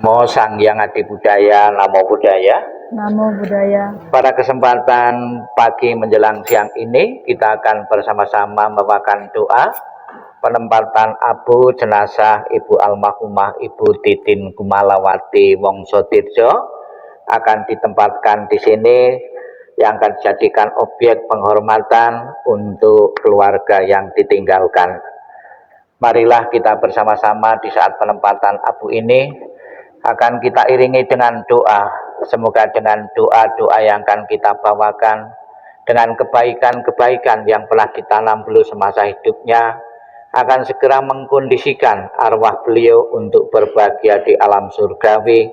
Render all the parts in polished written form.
Namo Sang Hyang Adi Budaya, Namo Buddhaya. Namo Buddhaya. Pada kesempatan pagi menjelang siang ini, kita akan bersama-sama membawakan doa penempatan abu jenazah Ibu almarhumah Ibu Titin Kumalawati Wongsodirjo akan ditempatkan di sini yang akan dijadikan objek penghormatan untuk keluarga yang ditinggalkan. Marilah kita bersama-sama di saat penempatan abu ini akan kita iringi dengan doa. Semoga dengan doa-doa yang akan kita bawakan, dengan kebaikan-kebaikan yang telah ditanam dulu semasa hidupnya, akan segera mengkondisikan arwah beliau untuk berbahagia di alam surgawi,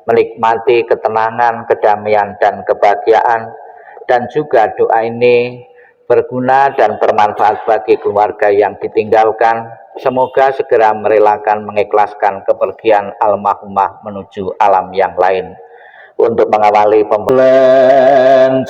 menikmati ketenangan, kedamaian, dan kebahagiaan. Dan juga doa ini berguna dan bermanfaat bagi keluarga yang ditinggalkan. Semoga segera merelakan, mengikhlaskan kepergian almarhumah menuju alam yang lain. Untuk mengawali pembelajaran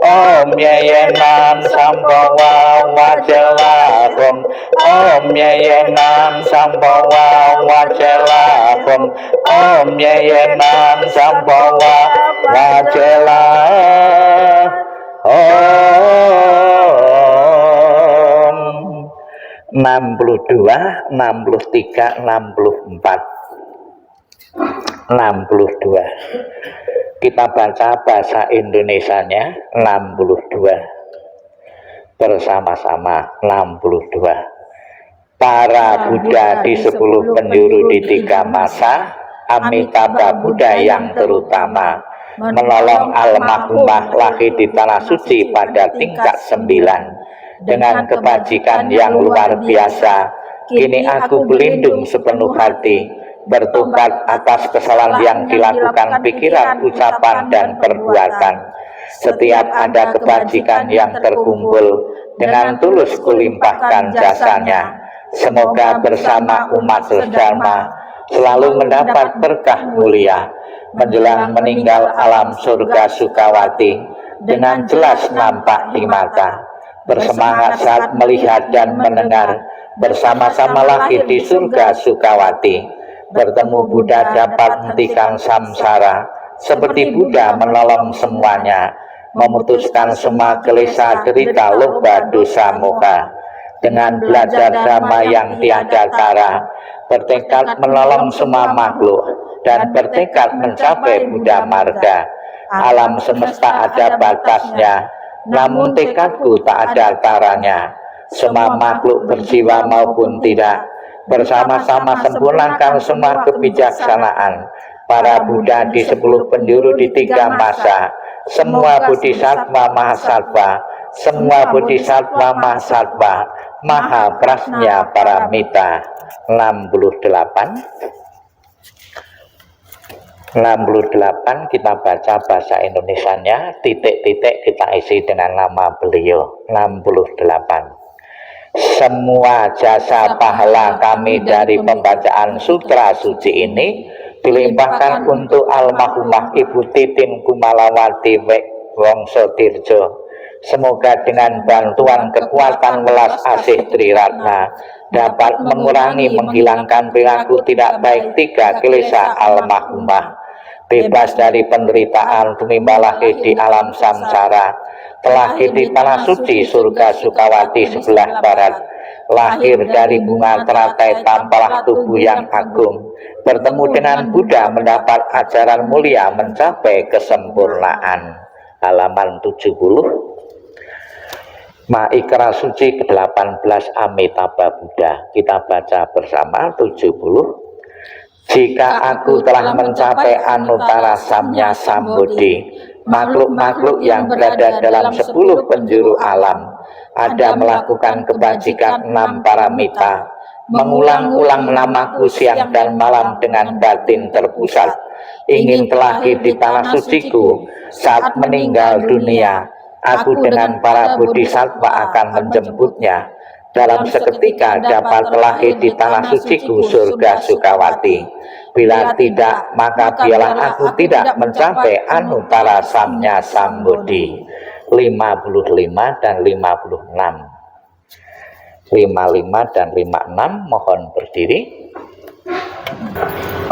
Om Yeyenam Sambhawa Wajelakum Om Yeyenam Sambhawa Wajelakum Om Yeyenam Sambhawa Wajelakum 62, 63, 64 62. Kita baca bahasa Indonesianya 62 bersama-sama. 62. Para Buddha di 10 penjuru di 3 masa, Amitabha Buddha yang terutama, menolong almarhumah lahir di tanah suci pada tingkat 9 dengan kebajikan yang luar biasa. Kini aku berlindung sepenuh hati, bertobat atas kesalahan yang dilakukan pikiran, ucapan, dan perbuatan. Setiap ada kebajikan yang terkumpul, dengan tulus kulimpahkan jasanya. Semoga bersama umat sesama selalu mendapat berkah mulia, menjelang meninggal alam surga Sukawati, dengan jelas nampak di mata. Bersemangat saat melihat dan mendengar, bersama-sama lagi di surga Sukawati. Bertemu Buddha dapat menghentikan samsara, seperti Buddha menolong semuanya, memutuskan semua gelisah derita loba dosa moha. Dengan belajar dhamma yang tiada tara, bertekad menolong semua makhluk, dan bertekad mencapai Buddha marga. Alam semesta ada batasnya, namun tekadku tak ada taranya. Semua makhluk berjiwa maupun tidak, bersama-sama sempurnakan semua kebijaksanaan para Buddha di 10 penjuru di 3 masa. Semua bodhisattva mahasatwa, semua bodhisattva mahasatwa, maha prasnya paramita. 68 kita baca bahasa Indonesianya, titik-titik kita isi dengan nama beliau. 68. Semua jasa pahala kami dari pembacaan sutra suci ini dilimpahkan untuk almarhumah Ibu Titin Kumalawati Wongso Tirjo. Semoga dengan bantuan kekuatan welas asih Triratna dapat mengurangi, menghilangkan perilaku tidak baik 3 kilesa almarhumah, bebas dari penderitaan tumimba lahir di alam samsara, terlahir di tanah suci surga Sukawati sebelah barat, lahir dari bunga teratai tampalah tubuh yang agung, bertemu dengan Buddha mendapat ajaran mulia mencapai kesempurnaan. Halaman 70. Maikra suci ke-18 Amitabha Buddha. Kita baca bersama 70. Jika aku telah mencapai Anuttara Samya Sambodhi, makhluk-makhluk yang berada dalam 10 penjuru alam ada melakukan kebajikan 6 paramita, mengulang-ulang namaku siang dan malam dengan batin terpusat, ingin terlahir di tanah suciku saat meninggal dunia, aku dengan para bodhisattva akan menjemputnya. Dalam seketika dapat terlahir di tanah suciku surga Sukawati. Bila tidak, maka biarlah aku tidak mencapai Anuttara Samya Sambodhi. 55 dan 56. 55 dan 56 mohon berdiri.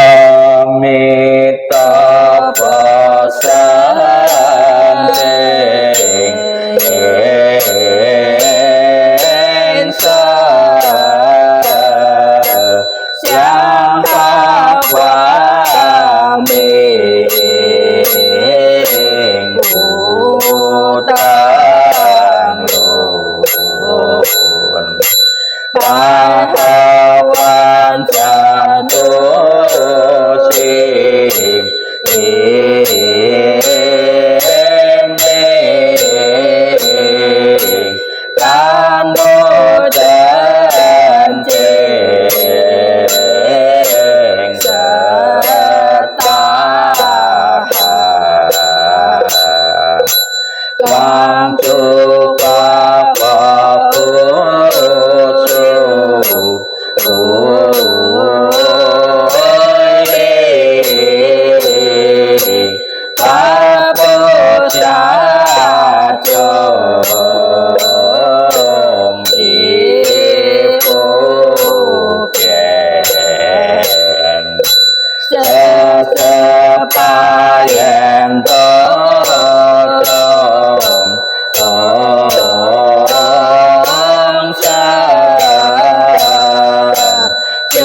Amitabha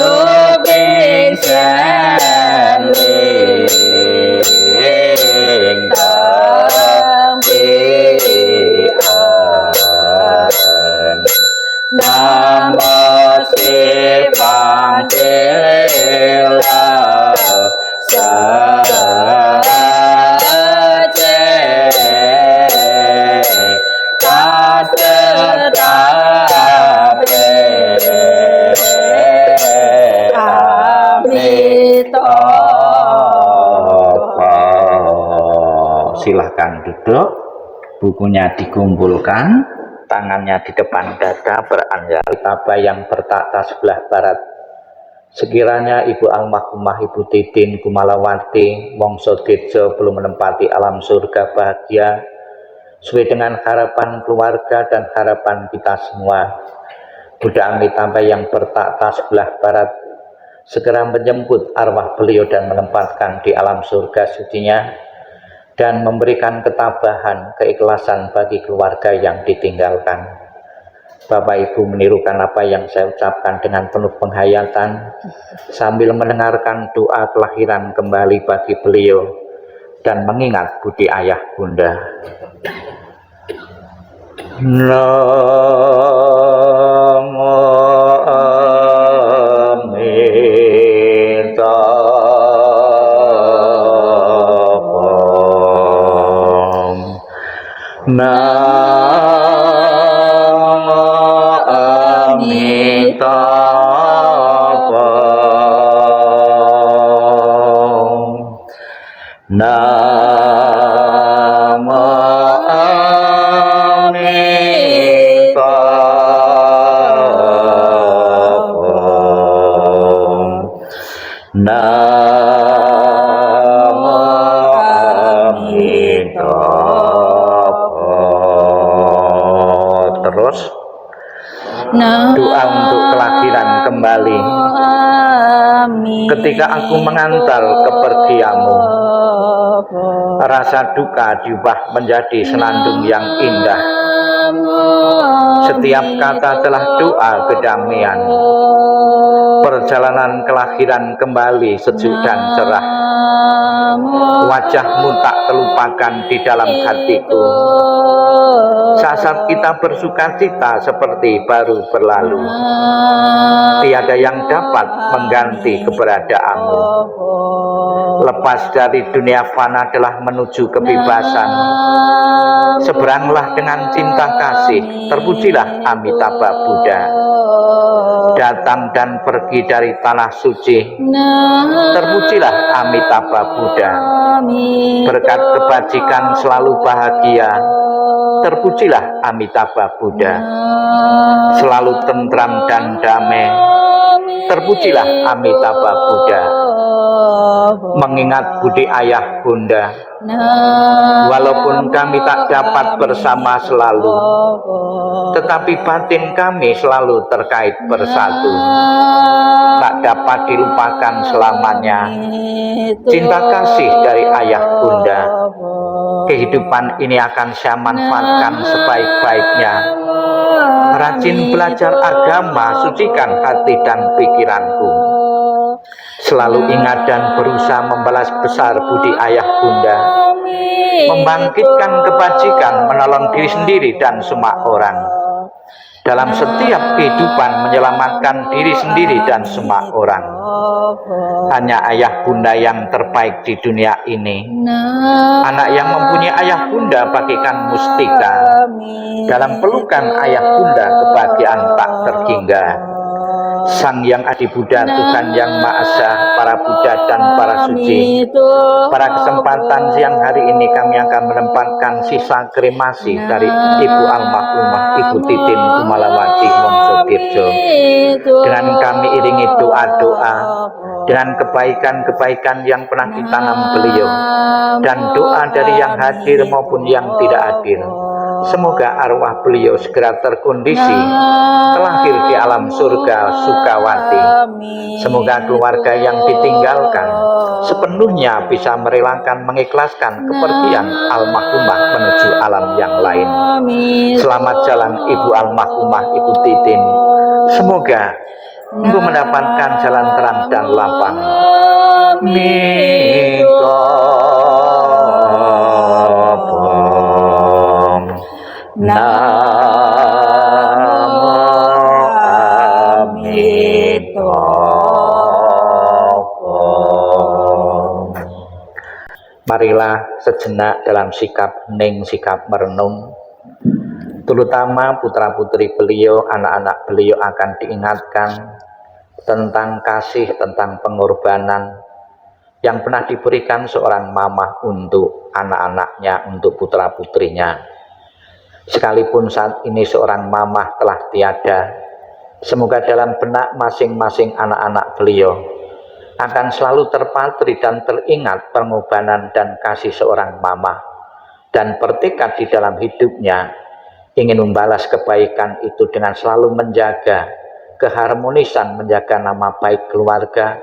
Yoga silahkan duduk, bukunya dikumpulkan, tangannya di depan dada, beranjali tabah yang bertata sebelah barat. Sekiranya Ibu almarhumah Ibu Titin Kumalawati Mongso Dirjo belum menempati alam surga bahagia sesuai dengan harapan keluarga dan harapan kita semua, Buddha Amitabha yang bertata sebelah barat segera menjemput arwah beliau dan menempatkan di alam surga sucinya dan memberikan ketabahan, keikhlasan bagi keluarga yang ditinggalkan. Bapak Ibu menirukan apa yang saya ucapkan dengan penuh penghayatan sambil mendengarkan doa kelahiran kembali bagi beliau dan mengingat budi ayah bunda. Namo Namo Amitabha. Namo Amitabha. Namo Amitabha. Terus doa untuk kelahiran kembali. Ketika aku mengantar kepergianmu, rasa duka diubah menjadi senandung yang indah. Setiap kata telah doa kedamaian. Perjalanan kelahiran kembali sejuk dan cerah. Wajahmu tak terlupakan di dalam hatiku. Saat kita bersuka cita seperti baru berlalu. Tiada yang dapat mengganti keberadaanmu. Lepas dari dunia fana telah menuju kebebasan. Seberanglah dengan cinta kasih, terpujilah Amitabha Buddha. Datang dan pergi dari tanah suci, terpujilah Amitabha Buddha. Berkat kebajikan selalu bahagia, terpujilah Amitabha Buddha. Selalu tentram dan damai, terpujilah Amitabha Buddha. Mengingat budi ayah bunda, walaupun kami tak dapat bersama selalu, tetapi batin kami selalu terkait bersatu. Tak dapat dilupakan selamanya cinta kasih dari ayah bunda. Kehidupan ini akan saya manfaatkan sebaik-baiknya. Rajin belajar agama, sucikan hati dan pikiranku. Selalu ingat dan berusaha membalas besar budi ayah bunda. Membangkitkan kebajikan, menolong diri sendiri dan semua orang. Dalam setiap kehidupan menyelamatkan diri sendiri dan semua orang. Hanya ayah bunda yang terbaik di dunia ini. Anak yang mempunyai ayah bunda bagaikan mustika. Dalam pelukan ayah bunda kebahagiaan tak terhingga. Sang Yang Adi Buddha, Tuhan Yang Maha Esa, para Buddha dan para suci. Pada kesempatan siang hari ini kami akan menempatkan sisa kremasi dari Ibu almarhumah Ibu Titin Kumalawati Mongso Dirjo. Dengan kami iringi doa-doa, dengan kebaikan-kebaikan yang pernah ditanam beliau, dan doa dari yang hadir maupun yang tidak hadir. Semoga arwah beliau segera terkondisi terlahir di alam surga Sukawati. Semoga keluarga yang ditinggalkan sepenuhnya bisa merelakan, mengikhlaskan kepergian almarhumah menuju alam yang lain. Selamat jalan Ibu almarhumah Ibu Titin. Semoga engkau mendapatkan jalan terang dan lapang. Namo Amitabha. Marilah sejenak dalam sikap hening, sikap merenung. Terutama putra-putri beliau, anak-anak beliau akan diingatkan tentang kasih, tentang pengorbanan yang pernah diberikan seorang mama untuk anak-anaknya, untuk putra-putrinya. Sekalipun saat ini seorang mama telah tiada, semoga dalam benak masing-masing anak-anak beliau akan selalu terpatri dan teringat pengorbanan dan kasih seorang mama, dan bertekad di dalam hidupnya ingin membalas kebaikan itu dengan selalu menjaga keharmonisan, menjaga nama baik keluarga,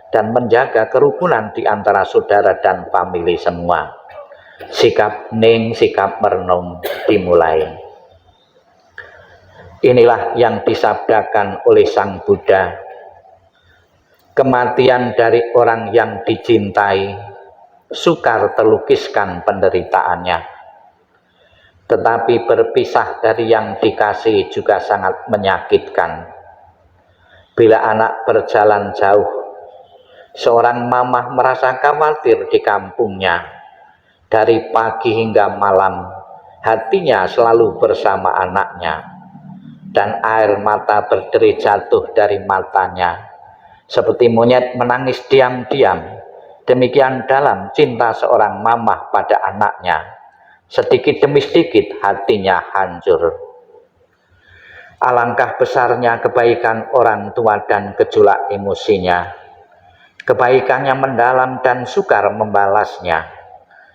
dan menjaga kerukunan di antara saudara dan famili semua. Sikap ning, sikap merenung dimulai. Inilah yang disabdakan oleh Sang Buddha. Kematian dari orang yang dicintai sukar terlukiskan penderitaannya, tetapi berpisah dari yang dikasih juga sangat menyakitkan. Bila anak berjalan jauh, seorang mamah merasa khawatir di kampungnya. Dari pagi hingga malam, hatinya selalu bersama anaknya, dan air mata berderi jatuh dari matanya. Seperti monyet menangis diam-diam, demikian dalam cinta seorang mamah pada anaknya. Sedikit demi sedikit hatinya hancur. Alangkah besarnya kebaikan orang tua dan gejolak emosinya. Kebaikannya mendalam dan sukar membalasnya.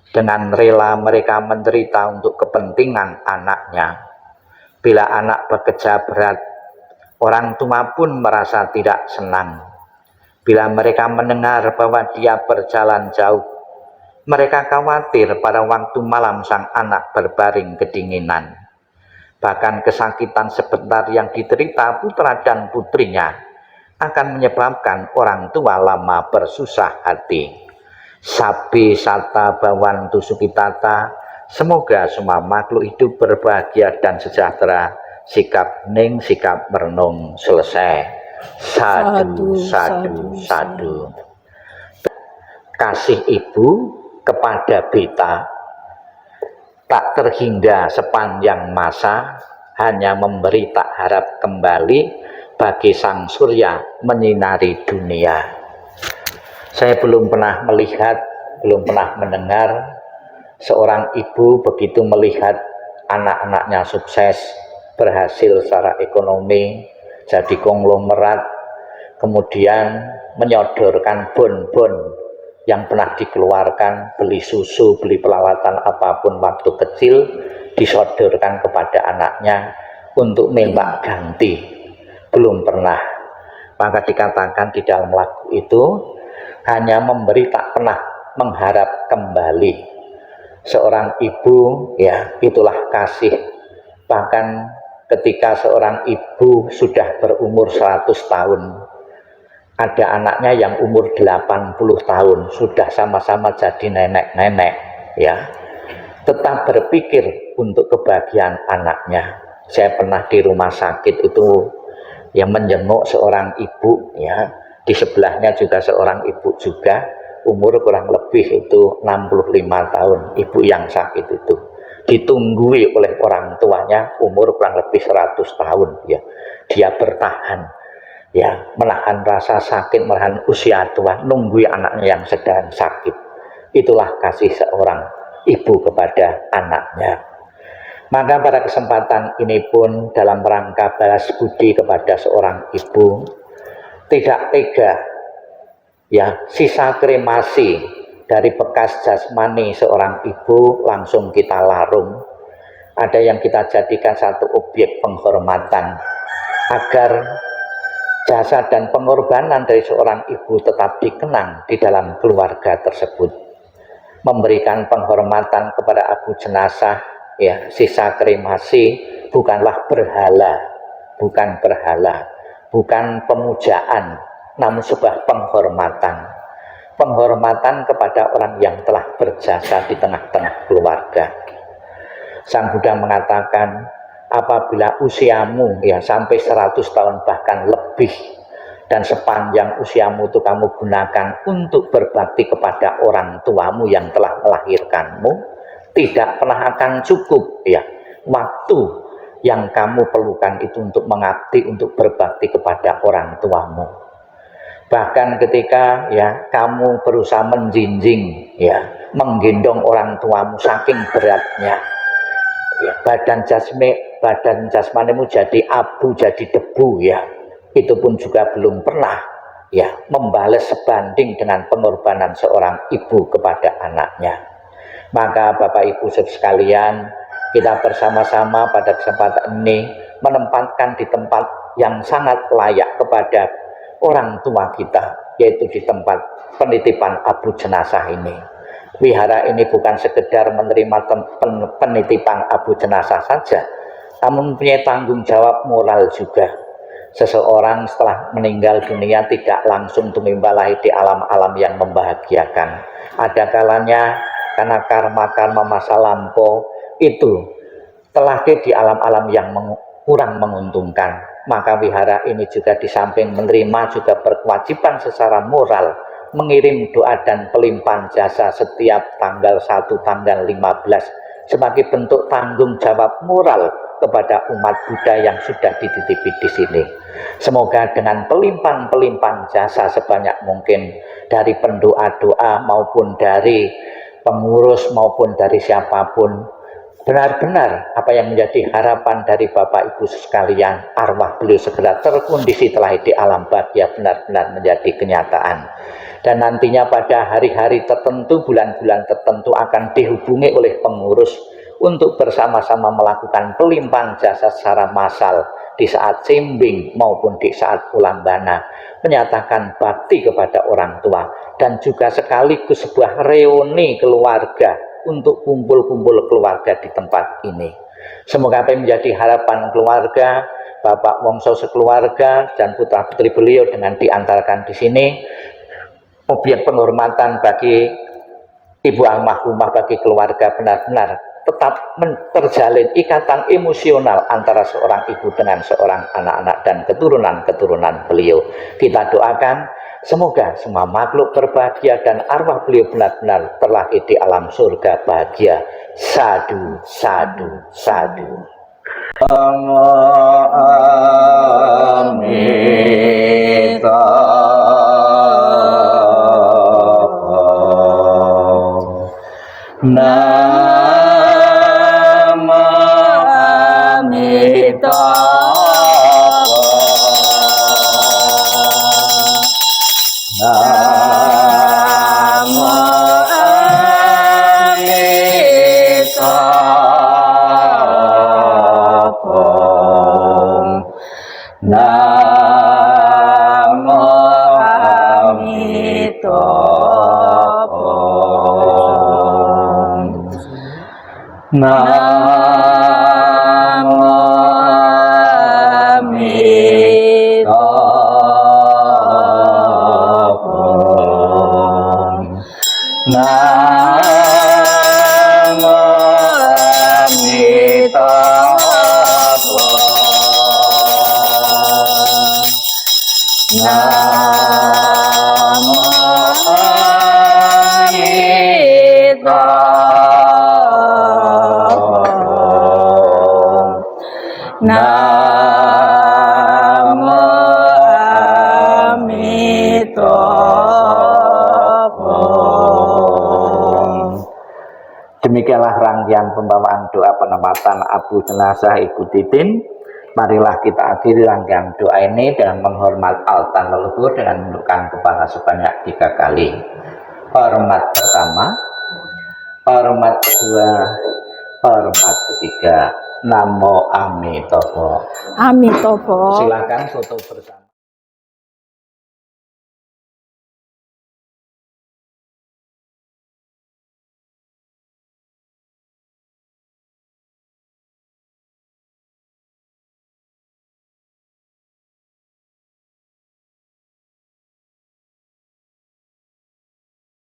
Dengan rela mereka menderita untuk kepentingan anaknya. Bila anak bekerja berat, orang tua pun merasa tidak senang. Bila mereka mendengar bahwa dia berjalan jauh, mereka khawatir pada waktu malam sang anak berbaring kedinginan. Bahkan kesakitan sebentar yang diderita putra dan putrinya akan menyebabkan orang tua lama bersusah hati. Sabi sata bawantu sukitata, semoga semua makhluk hidup berbahagia dan sejahtera. Sikap ning, sikap merenung. Selesai. Sadu, sadu, sadu. Kasih ibu kepada beta tak terhingga sepanjang masa, hanya memberi tak harap kembali bagi sang surya menyinari dunia. Saya belum pernah melihat, belum pernah mendengar seorang ibu begitu melihat anak-anaknya sukses, berhasil secara ekonomi, jadi konglomerat, kemudian menyodorkan bon-bon yang pernah dikeluarkan, beli susu, beli peralatan apapun waktu kecil, disodorkan kepada anaknya untuk nembak ganti. Belum pernah. Maka dikatakan di dalam lagu itu, hanya memberi tak pernah mengharap kembali. Seorang ibu, ya itulah kasih. Bahkan ketika seorang ibu sudah berumur 100 tahun, ada anaknya yang umur 80 tahun, sudah sama-sama jadi nenek-nenek, ya, tetap berpikir untuk kebahagiaan anaknya. Saya pernah di rumah sakit itu yang menjenguk seorang ibu, ya, di sebelahnya juga seorang ibu juga, umur kurang lebih itu 65 tahun, ibu yang sakit itu ditunggui oleh orang tuanya umur kurang lebih 100 tahun, ya, dia bertahan, ya, menahan rasa sakit, menahan usia tua, nunggui anaknya yang sedang sakit. Itulah kasih seorang ibu kepada anaknya. Maka pada kesempatan ini pun dalam rangka balas budi kepada seorang ibu, tidak tega, ya, sisa kremasi dari bekas jasmani seorang ibu langsung kita larung. Ada yang kita jadikan satu objek penghormatan agar jasa dan pengorbanan dari seorang ibu tetap dikenang di dalam keluarga tersebut. Memberikan penghormatan kepada abu jenazah, ya, sisa kremasi bukanlah berhala, bukan berhala, bukan pemujaan, namun sebuah penghormatan. Penghormatan kepada orang yang telah berjasa di tengah-tengah keluarga. Sang Buddha mengatakan, apabila usiamu, ya, sampai 100 tahun bahkan lebih, dan sepanjang usiamu itu kamu gunakan untuk berbakti kepada orang tuamu yang telah melahirkanmu, tidak pernah akan cukup, ya, waktu yang kamu perlukan itu untuk mengabdi, untuk berbakti kepada orang tuamu. Bahkan ketika ya kamu berusaha menjinjing ya, menggendong orang tuamu saking beratnya, ya, badan jasmanimu jadi abu, jadi debu ya, itu pun juga belum pernah ya membalas sebanding dengan pengorbanan seorang ibu kepada anaknya. Maka Bapak Ibu sekalian, kita bersama-sama pada kesempatan ini menempatkan di tempat yang sangat layak kepada orang tua kita, yaitu di tempat penitipan abu jenazah ini. Wihara ini bukan sekedar menerima penitipan abu jenazah saja, namun mempunyai tanggung jawab moral juga. Seseorang setelah meninggal dunia tidak langsung tumimbalahi di alam-alam yang membahagiakan. Ada kalanya karena karma-karma masa lampau itu telah di alam-alam yang kurang menguntungkan. Maka wihara ini juga di samping menerima juga berkewajiban secara moral mengirim doa dan pelimpahan jasa setiap tanggal 1, tanggal 15 sebagai bentuk tanggung jawab moral kepada umat Buddha yang sudah dititipi di sini. Semoga dengan pelimpahan jasa sebanyak mungkin dari pendoa-doa maupun dari pengurus maupun dari siapapun, benar-benar apa yang menjadi harapan dari Bapak Ibu sekalian, arwah beliau segera terkondisi telah di alam bahagia benar-benar menjadi kenyataan. Dan nantinya pada hari-hari tertentu, bulan-bulan tertentu akan dihubungi oleh pengurus untuk bersama-sama melakukan pelimpahan jasa secara massal di saat simbing maupun di saat ulambana, menyatakan bakti kepada orang tua dan juga sekaligus sebuah reuni keluarga untuk kumpul-kumpul keluarga di tempat ini. Semoga apa yang menjadi harapan keluarga, Bapak Wongso sekeluarga dan putra-putri beliau dengan diantarkan di sini, objek penghormatan bagi ibu almarhumah, bagi keluarga benar-benar tetap terjalin ikatan emosional antara seorang ibu dengan seorang anak-anak dan keturunan-keturunan beliau. Kita doakan semoga semua makhluk berbahagia dan arwah beliau benar-benar terlahir di alam surga bahagia. Sadu, sadu, sadu. Amita. Nama Amitabha. Nama Amitabha. Nama Amitabha. Nama Amitabha. Nama Amitabha. Nama Amitabha. Nama Amitabha. Demikianlah rangkaian pembawaan doa penempatan abu jenazah Ibu Titin. Marilah kita akhiri rangkaian doa ini dengan menghormat altan leluhur dengan menundukkan kepala sebanyak 3 kali. Hormat pertama, hormat kedua, hormat ketiga. Namo Amitabha. Amitabha. Silakan foto bersama.